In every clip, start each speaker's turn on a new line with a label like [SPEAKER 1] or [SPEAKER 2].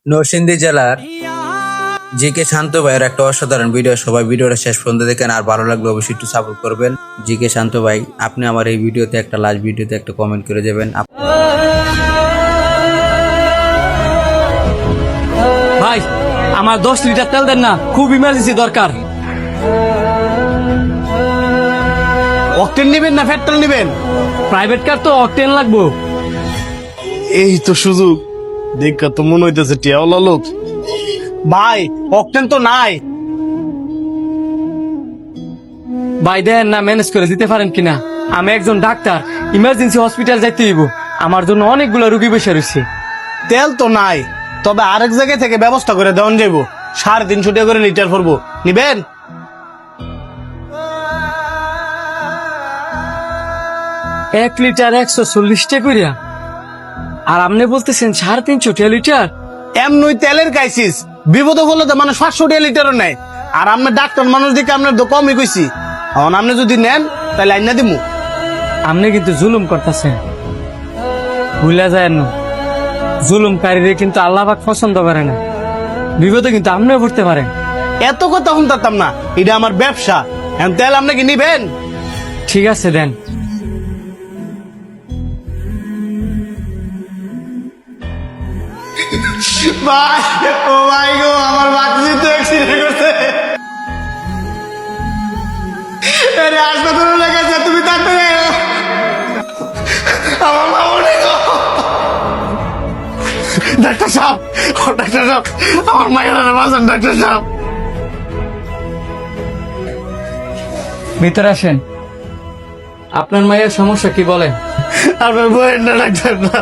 [SPEAKER 1] নরসিংদী জেলার জি.কে. শান্ত ভাইয়ের একটা অসাধারণ ভিডিও। সবাই ভিডিওটা শেষ পর্যন্ত দেখেন, আর ভালো লাগলে অবশ্যই একটু সাপোর্ট করবেন। জি.কে. শান্ত ভাই, আপনি আমার এই ভিডিওতে একটা লাস্ট ভিডিওতে একটা কমেন্ট করে যাবেন।
[SPEAKER 2] ভাই আমার 10 লিটার তেল দেন না, খুব ইমার্জেন্সি দরকার।
[SPEAKER 3] অকটেন নেবেন না পেট্রোল নেবেন?
[SPEAKER 2] প্রাইভেট কার তো অকটেন লাগবো।
[SPEAKER 3] এই তো সুযোগ, দেখা তো মনে হইতেছে টিয়াওয়ালা লোক। ভাই অকটেন তো নাই।
[SPEAKER 2] ভাই দেন না, ম্যানেজ করে দিতে পারেন কিনা? আমি একজন ডাক্তার, ইমার্জেন্সি হসপিটাল যাইতে হইব। আমার জন্য অনেকগুলো রুগী বসে রয়েছে।
[SPEAKER 3] তেল তো নাই, তবে আরেক জায়গায় থেকে ব্যবস্থা করে দেওয়ান যাইব। 350 টাকা করে লিটার পড়বো, নিবেন?
[SPEAKER 2] 1 লিটার 140 টাকা করিয়া, আর আপনি বলতেছেন 350 লিটার?
[SPEAKER 3] এমনই তেলের ক্রাইসিস, বিপদ হলে তো মানুষ 500 টাকা লিটারও নেয়। আর আপনি ডাক্তার মানুষ দিকে আপনার তো কমই কইছি। এখন আপনি যদি নেন তাহলে আইনা দিমু।
[SPEAKER 2] আপনি কিন্তু জুলুম করতেছেন, ভুলে যায় না। জুলুমকারীরে কিন্তু আল্লাহ পাক পছন্দ করে না। বিপদে কিন্তু আপনিও পড়তে পারেন।
[SPEAKER 3] এত কথা শুনতাম না, এটা আমার ব্যবসা। এখন তেল আপনি কি নিবেন?
[SPEAKER 2] ঠিক আছে দেন।
[SPEAKER 3] ভাই, ও ভাই গো, আমার বাচ্চা তো অ্যাক্সিডেন্ট করছে। আরে হাসপাতালে লেগেছে, তুমি তাড়াতাড়ি আয়। আমার বাবু নেই গো। ডাক্তার সাহেব, ও ডাক্তার সাহেব, আমার মায়ের বাঁচান ডাক্তার সাহেব।
[SPEAKER 2] ভিতরে আসেন। আপনার মায়ের সমস্যা কি বলেন?
[SPEAKER 3] আমার বইয়ের না ডাক্তার না,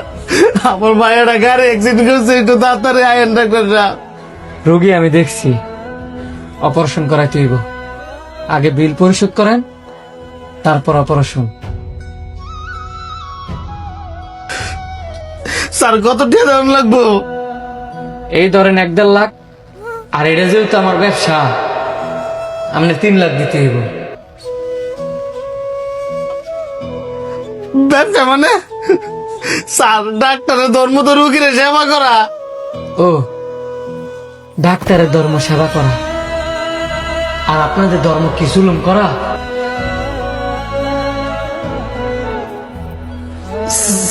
[SPEAKER 3] আমার মায়ের গাড়ি অ্যাক্সিডেন্ট করছে, একটু তাড়াতাড়ি আয়েন ডাক্তার সাহেব।
[SPEAKER 2] রোগী আমি দেখছি, অপারেশন করাইতে হইব। আগে বিল পরিশোধ করেন, তারপর অপারেশন।
[SPEAKER 3] স্যার কত টাকা দাম লাগবো?
[SPEAKER 2] এই ধরেন 1.5 লাখ। আর এটা যেহেতু আমার ব্যবসা, আপনি 3 লাখ দিতে হইব।
[SPEAKER 3] ব্যবসা মানে? স্যার ডাক্তারের ধর্ম তো রুগীর সেবা করা।
[SPEAKER 2] ও, ডাক্তারের ধর্ম সেবা করা, আর আপনাদের ধর্ম কি জুলুম করা?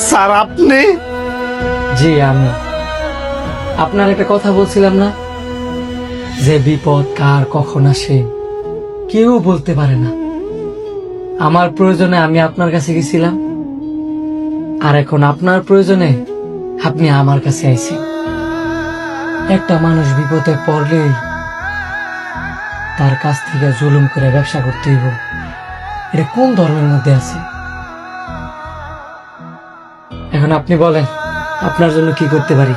[SPEAKER 3] স্যার আপনি?
[SPEAKER 2] জি আমি। আপনার একটা কথা বলছিলাম না, যে বিপদ কার কখন আসে কেউ বলতে পারে না। আমার প্রয়োজনে আমি আপনার কাছে গেছিলাম, আর এখন আপনার প্রয়োজনে আপনি আমার কাছে আইছেন। একটা মানুষ বিপদে পড়লেই তার কাছ থেকে জুলুম করে ব্যবসা করতে হইব, এটা কোন ধর্মের মধ্যে আছে? এখন আপনি বলেন, আপনার জন্য কি করতে পারি?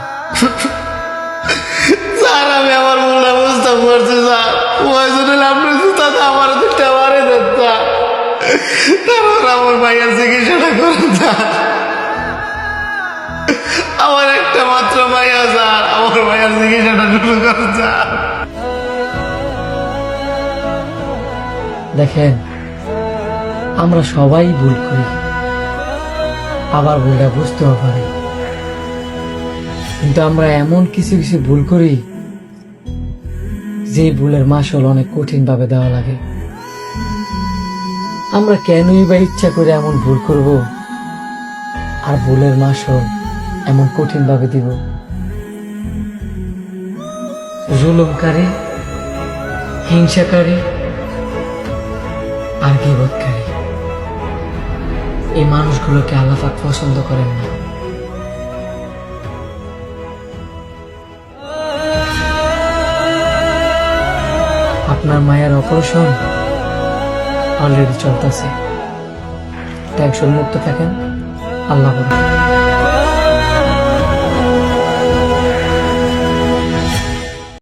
[SPEAKER 3] স্যার আমি আমার ভুলটা বুঝতে পারছি স্যার। ওই আপনার জুতাতে আমার দুটা মারে দেন স্যার, তারপর আমার ভাইয়ের চিকিৎসাটা করেন স্যার। আমার একটা মাত্র ভাইয়া স্যার, আমার ভাইয়ের চিকিৎসাটা শুরু করেন স্যার।
[SPEAKER 2] দেখেন, আমরা সবাই ভুল করি, আবার ভুলটা বুঝতেও পারি। কিন্তু আমরা এমন কিছু কিছু ভুল করি যে ভুলের মাসুল অনেক কঠিন ভাবে দেওয়া লাগে। আমরা কেনই বা ইচ্ছা করে এমন ভুল করব, আর ভুলের মাসুল এমন কঠিন ভাবে দিব? জুলুমকারী, হিংসাকারী আর গীবতকারী, এই মানুষগুলোকে আল্লাহ পাক পছন্দ করেন না। আপনার মায়ের অপারেশন অলরেডি চলতেছে। টেনশন মুক্ত থাকেন, আল্লাহ বলেন।